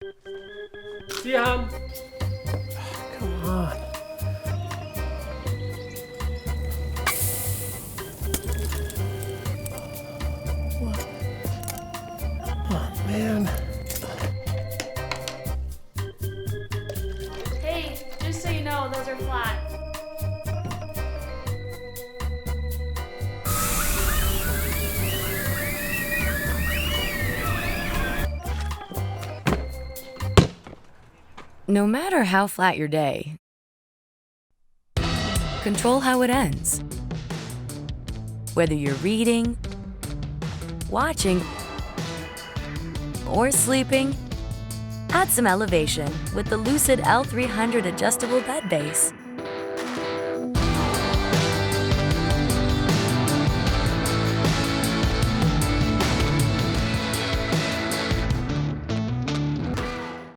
See you, hon. Come on. What? Oh, man. Hey, just so you know, those are flat. No matter how flat your day, control how it ends. Whether you're reading, watching, or sleeping, add some elevation with the Lucid L300 adjustable bed base.